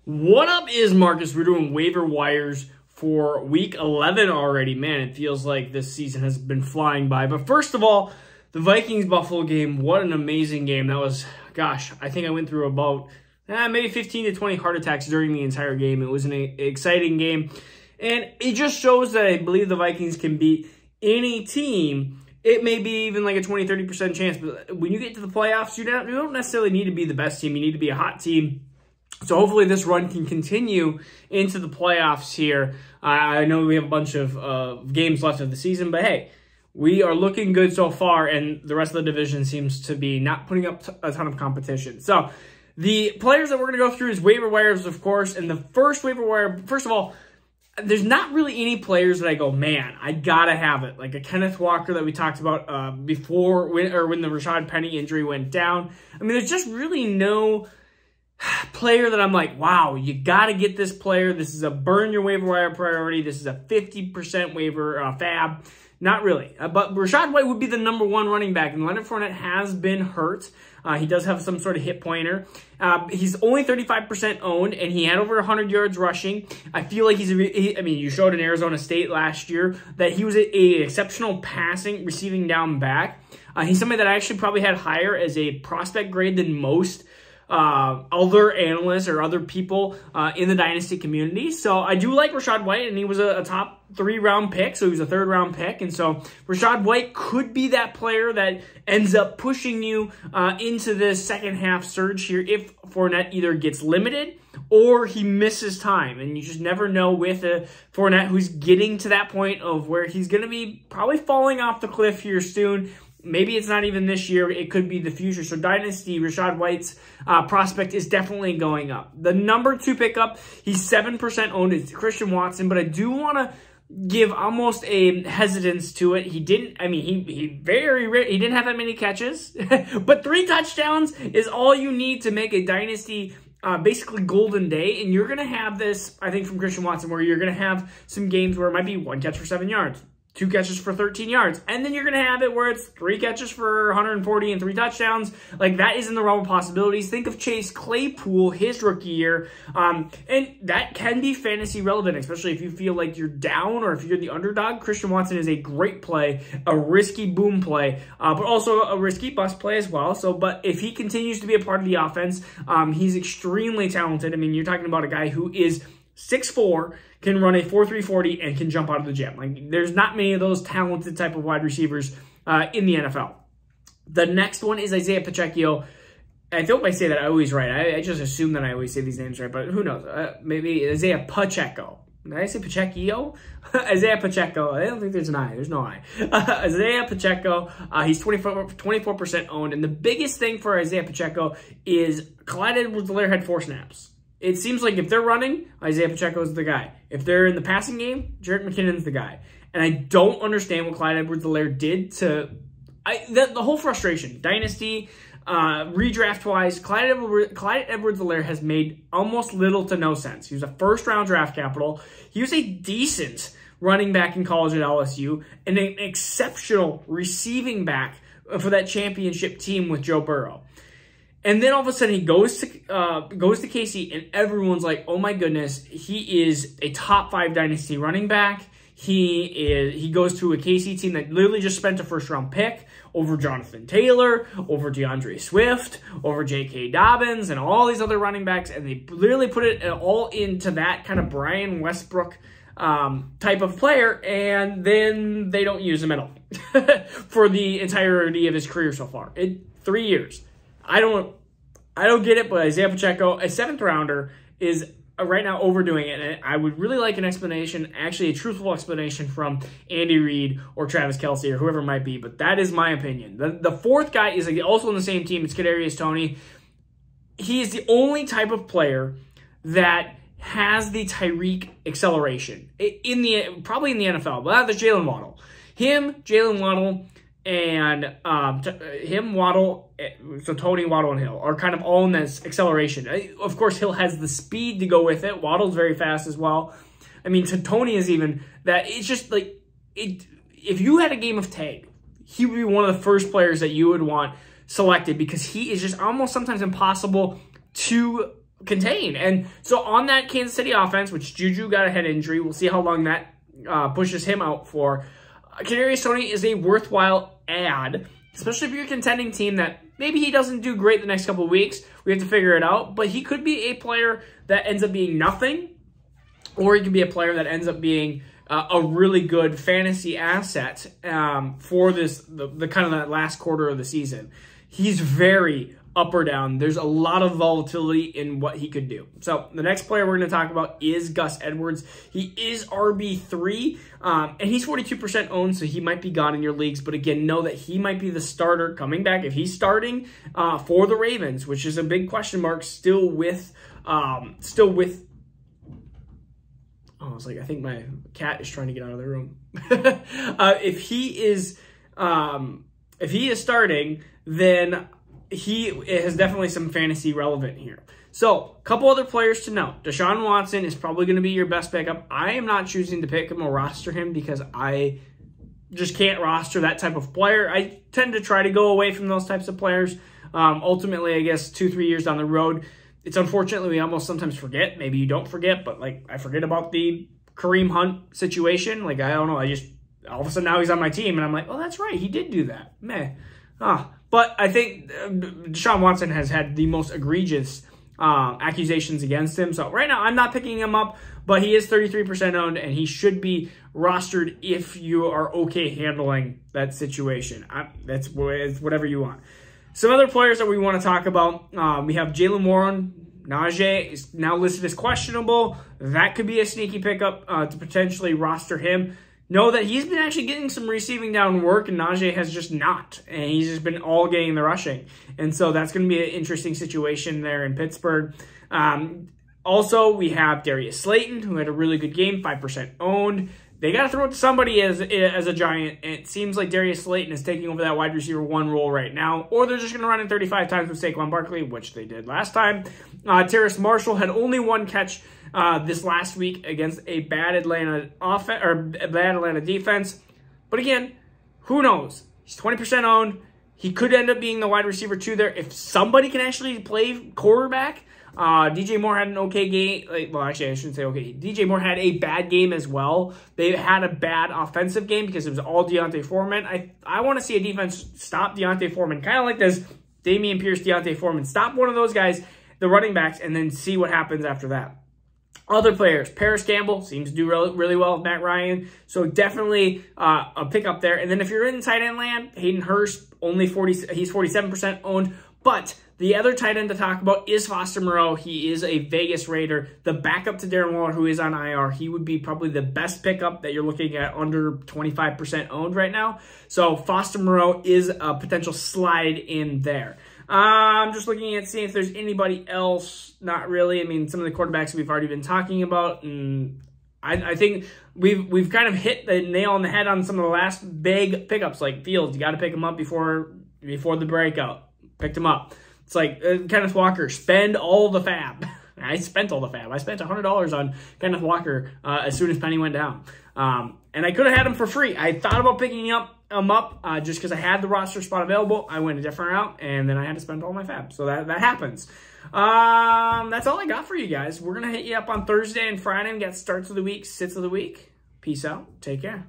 What up is Marcus? We're doing waiver wires for week 11 already. Man, it feels like this season has been flying by. But first of all, the Vikings-Buffalo game, what an amazing game. That was, gosh, I think I went through about maybe 15 to 20 heart attacks during the entire game. It was an exciting game. And it just shows that I believe the Vikings can beat any team. It may be even like a 20-30% chance. But when you get to the playoffs, you don't necessarily need to be the best team. You need to be a hot team. So hopefully this run can continue into the playoffs here. I know we have a bunch of games left of the season, but hey, we are looking good so far, and the rest of the division seems to be not putting up a ton of competition. So the players that we're going to go through is waiver wires, of course, and the first waiver wire, first of all, there's not really any players that I go, man, I got to have it. Like a Kenneth Walker that we talked about before when the Rashad Penny injury went down. I mean, there's just really no player that I'm like, wow, you got to get this player. This is a burn your waiver wire priority. This is a 50% waiver fab. Not really. But Rashad White would be the number one running back, and Leonard Fournette has been hurt. He does have some sort of hip pointer. He's only 35% owned, and he had over 100 yards rushing. I feel like I mean, you showed in Arizona State last year that he was a exceptional receiving down back. He's somebody that I actually probably had higher as a prospect grade than most other analysts or other people in the dynasty community. So I do like Rashad White, and he was a top 3-round pick, so he was a 3rd-round pick. And so Rashad White could be that player that ends up pushing you into the second half surge here if Fournette either gets limited or he misses time. And you just never know with Fournette, who's getting to that point of where he's going to be probably falling off the cliff here soon. Maybe it's not even this year. It could be the future. So Dynasty, Rashad White's prospect is definitely going up. The number 2 pickup, he's 7% owned. It's Christian Watson, but I do want to give almost a hesitance to it. He didn't, I mean, he didn't have that many catches, but 3 touchdowns is all you need to make a Dynasty basically golden day. And you're going to have this, I think, from Christian Watson, where you're going to have some games where it might be 1 catch for 7 yards. 2 catches for 13 yards. And then you're going to have it where it's 3 catches for 140 and 3 touchdowns. Like, that is in the realm of possibilities. Think of Chase Claypool, his rookie year. And that can be fantasy relevant, especially if you feel like you're down or if you're the underdog. Christian Watson is a great play, a risky boom play, but also a risky bust play as well. So, but if he continues to be a part of the offense, he's extremely talented. I mean, you're talking about a guy who is 6'4", can run a 4.3 40, and can jump out of the gym. Like, there's not many of those talented type of wide receivers in the NFL. The next one is Isaiah Pacheco. I hope I say that always right. I just assume that I always say these names right, but who knows? Maybe Isaiah Pacheco. Did I say Pacheco? Isaiah Pacheco. I don't think there's an I. There's no I. Isaiah Pacheco. He's 24% owned. And the biggest thing for Isaiah Pacheco is Clyde Edwards-Helaire had 4 snaps. It seems like if they're running, Isaiah Pacheco is the guy. If they're in the passing game, Jerick McKinnon's the guy. And I don't understand what Clyde Edwards-Helaire did to the whole frustration. Dynasty, redraft-wise, Clyde Edwards-Helaire has made almost little to no sense. He was a 1st-round draft capital. He was a decent running back in college at LSU and an exceptional receiving back for that championship team with Joe Burrow. And then all of a sudden he goes to KC, and everyone's like, "Oh my goodness, he is a top 5 dynasty running back." He goes to a KC team that literally just spent a 1st-round pick over Jonathan Taylor, over DeAndre Swift, over J.K. Dobbins, and all these other running backs, and they literally put it all into that kind of Brian Westbrook type of player, and then they don't use him at all for the entirety of his career so far. 3 years. I don't get it, but Isaiah Pacheco, a 7th-rounder, is right now overdoing it. And I would really like an explanation, actually a truthful explanation from Andy Reid or Travis Kelce or whoever it might be. But that is my opinion. The 4th guy is also on the same team. It's Kadarius Toney. He is the only type of player that has the Tyreek acceleration probably in the NFL. But there's Jalen Waddle. Jalen Waddle, and Waddle, so Toney, Waddle, and Hill are kind of all in this acceleration. Of course, Hill has the speed to go with it. Waddle's very fast as well. I mean, to Toney is even that. It's just like, if you had a game of tag, he would be one of the first players that you would want selected because he is just almost sometimes impossible to contain. And so on that Kansas City offense, which Juju got a head injury, we'll see how long that pushes him out for. Kadarius Toney is a worthwhile add, especially if you're a contending team that maybe he doesn't do great the next couple of weeks. We have to figure it out. But he could be a player that ends up being nothing, or he could be a player that ends up being a really good fantasy asset for the kind of that last quarter of the season. He's very up or down. There's a lot of volatility in what he could do. So the next player we're going to talk about is Gus Edwards. He is RB3, and he's 42% owned, so he might be gone in your leagues. But again, know that he might be the starter coming back. If he's starting for the Ravens, which is a big question mark, still with oh, it's like, I think my cat is trying to get out of the room. If he is starting, then he has definitely some fantasy relevant here. So, a couple other players to note. Deshaun Watson is probably going to be your best pickup. I am not choosing to pick him or roster him because I just can't roster that type of player. I tend to try to go away from those types of players. Ultimately, I guess 2-3 years down the road, it's unfortunately we almost sometimes forget. Maybe you don't forget, but like I forget about the Kareem Hunt situation. Like, I don't know. I just, all of a sudden now he's on my team and I'm like, oh, that's right. He did do that. Meh. But I think Deshaun Watson has had the most egregious accusations against him. So right now I'm not picking him up, but he is 33% owned and he should be rostered if you are okay handling that situation. It's whatever you want. Some other players that we want to talk about, we have Jaylen Warren. Najee is now listed as questionable. That could be a sneaky pickup to potentially roster him. Know that he's been actually getting some receiving down work, and Najee has just not. And he's just been all getting the rushing. And so that's going to be an interesting situation there in Pittsburgh. Also, we have Darius Slayton, who had a really good game, 5% owned. They got to throw it to somebody as a Giant. And it seems like Darius Slayton is taking over that wide receiver 1 role right now. Or they're just going to run it 35 times with Saquon Barkley, which they did last time. Terrace Marshall had only 1 catch this last week against a bad Atlanta offense or bad Atlanta defense. But again, who knows? He's 20% owned. He could end up being the wide receiver 2 there if somebody can actually play quarterback. DJ Moore had an okay game. Well, actually, I shouldn't say okay. DJ Moore had a bad game as well. They had a bad offensive game because it was all Deontay Foreman. I want to see a defense stop Deontay Foreman, kind of like this Dameon Pierce, Deontay Foreman. Stop one of those guys, the running backs, and then see what happens after that. Other players, Paris Campbell seems to do really well with Matt Ryan, so definitely a pickup there. And then if you're in tight end land, Hayden Hurst, he's 47% owned, but the other tight end to talk about is Foster Moreau. He is a Vegas Raider, the backup to Darren Waller, who is on IR. He would be probably the best pickup that you're looking at under 25% owned right now. So Foster Moreau is a potential slide in there. I'm just looking at seeing if there's anybody else. Not really. I mean, some of the quarterbacks we've already been talking about, and I think we've kind of hit the nail on the head on some of the last big pickups, like Fields. You got to pick him up before the breakout. Picked him up. It's like Kenneth Walker. Spend all the fab. I spent all the fab. I spent $100 on Kenneth Walker as soon as Penny went down. And I could have had him for free. I thought about picking him up just because I had the roster spot available. I went a different route, and then I had to spend all my fab. So that happens. That's all I got for you guys. We're going to hit you up on Thursday and Friday and get starts of the week, sits of the week. Peace out. Take care.